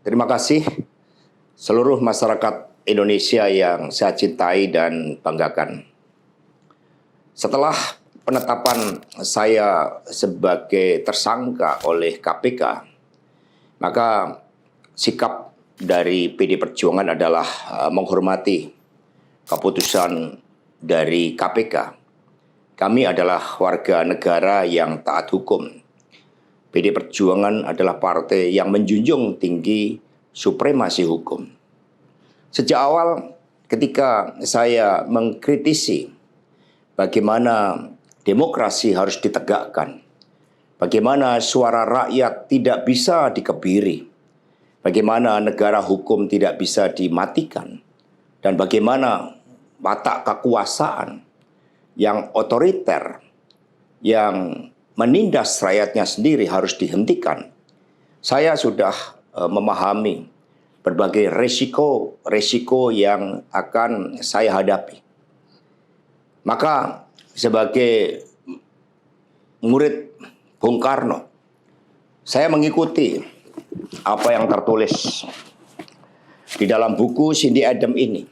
Terima kasih seluruh masyarakat Indonesia yang saya cintai dan banggakan. Setelah penetapan saya sebagai tersangka oleh KPK, maka sikap dari PD Perjuangan adalah menghormati keputusan dari KPK. Kami adalah warga negara yang taat hukum. PD Perjuangan adalah partai yang menjunjung tinggi supremasi hukum. Sejak awal ketika saya mengkritisi bagaimana demokrasi harus ditegakkan, bagaimana suara rakyat tidak bisa dikebiri, bagaimana negara hukum tidak bisa dimatikan, dan bagaimana watak kekuasaan yang otoriter, yang menindas rakyatnya sendiri harus dihentikan. Saya sudah memahami berbagai resiko yang akan saya hadapi. Maka sebagai murid Bung Karno, saya mengikuti apa yang tertulis di dalam buku Cindy Adams ini.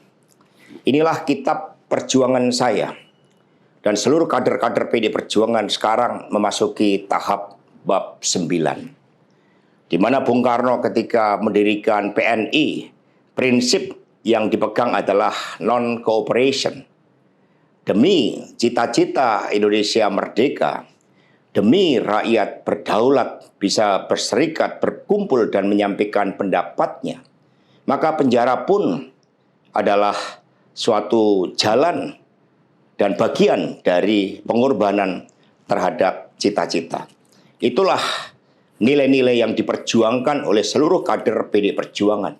Inilah kitab perjuangan saya. Dan seluruh kader-kader PD Perjuangan sekarang memasuki tahap bab 9. Di mana Bung Karno ketika mendirikan PNI, prinsip yang dipegang adalah non-cooperation. Demi cita-cita Indonesia merdeka, demi rakyat berdaulat bisa berserikat, berkumpul dan menyampaikan pendapatnya, maka penjara pun adalah suatu jalan dan bagian dari pengorbanan terhadap cita-cita. Itulah nilai-nilai yang diperjuangkan oleh seluruh kader PD Perjuangan.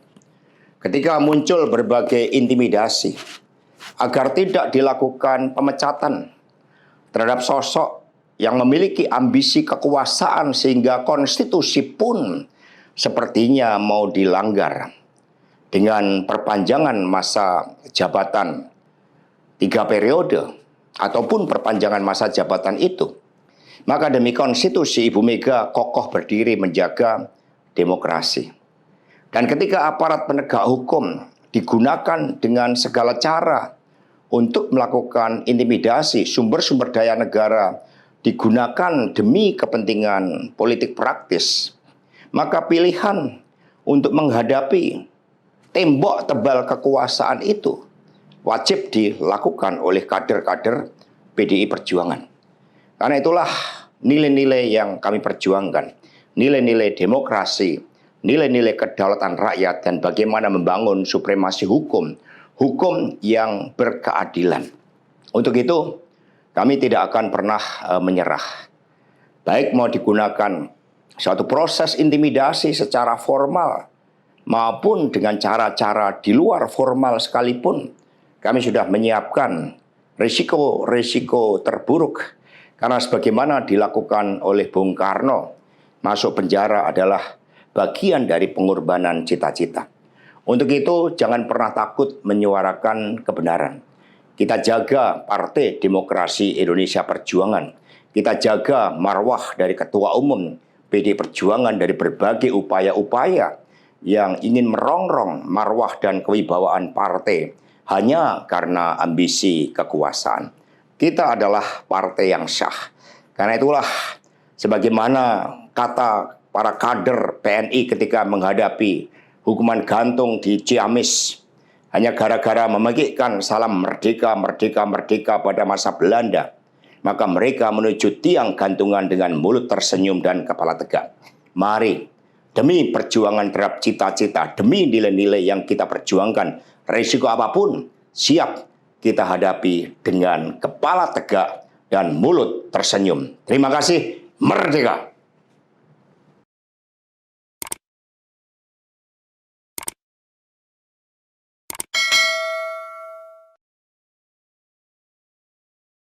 Ketika muncul berbagai intimidasi agar tidak dilakukan pemecatan terhadap sosok yang memiliki ambisi kekuasaan sehingga konstitusi pun sepertinya mau dilanggar dengan perpanjangan masa jabatan 3 periode ataupun perpanjangan masa jabatan itu, maka demi konstitusi Ibu Mega kokoh berdiri menjaga demokrasi. Dan ketika aparat penegak hukum digunakan dengan segala cara untuk melakukan intimidasi, sumber-sumber daya negara digunakan demi kepentingan politik praktis, maka pilihan untuk menghadapi tembok tebal kekuasaan itu wajib dilakukan oleh kader-kader PDI Perjuangan. Karena itulah nilai-nilai yang kami perjuangkan. Nilai-nilai demokrasi, nilai-nilai kedaulatan rakyat, dan bagaimana membangun supremasi hukum. Hukum yang berkeadilan. Untuk itu, kami tidak akan pernah menyerah. Baik mau digunakan suatu proses intimidasi secara formal, maupun dengan cara-cara di luar formal sekalipun, kami sudah menyiapkan risiko-risiko terburuk. Karena sebagaimana dilakukan oleh Bung Karno, masuk penjara adalah bagian dari pengorbanan cita-cita. Untuk itu jangan pernah takut menyuarakan kebenaran. Kita jaga Partai Demokrasi Indonesia Perjuangan. Kita jaga marwah dari Ketua Umum PD Perjuangan dari berbagai upaya-upaya yang ingin merongrong marwah dan kewibawaan partai hanya karena ambisi kekuasaan. Kita adalah partai yang sah. Karena itulah sebagaimana kata para kader PNI ketika menghadapi hukuman gantung di Ciamis hanya gara-gara memegihkan salam merdeka, merdeka, merdeka pada masa Belanda, maka mereka menuju tiang gantungan dengan mulut tersenyum dan kepala tegak. Mari, demi perjuangan terhadap cita-cita, demi nilai-nilai yang kita perjuangkan, risiko apapun siap kita hadapi dengan kepala tegak dan mulut tersenyum. Terima kasih, merdeka!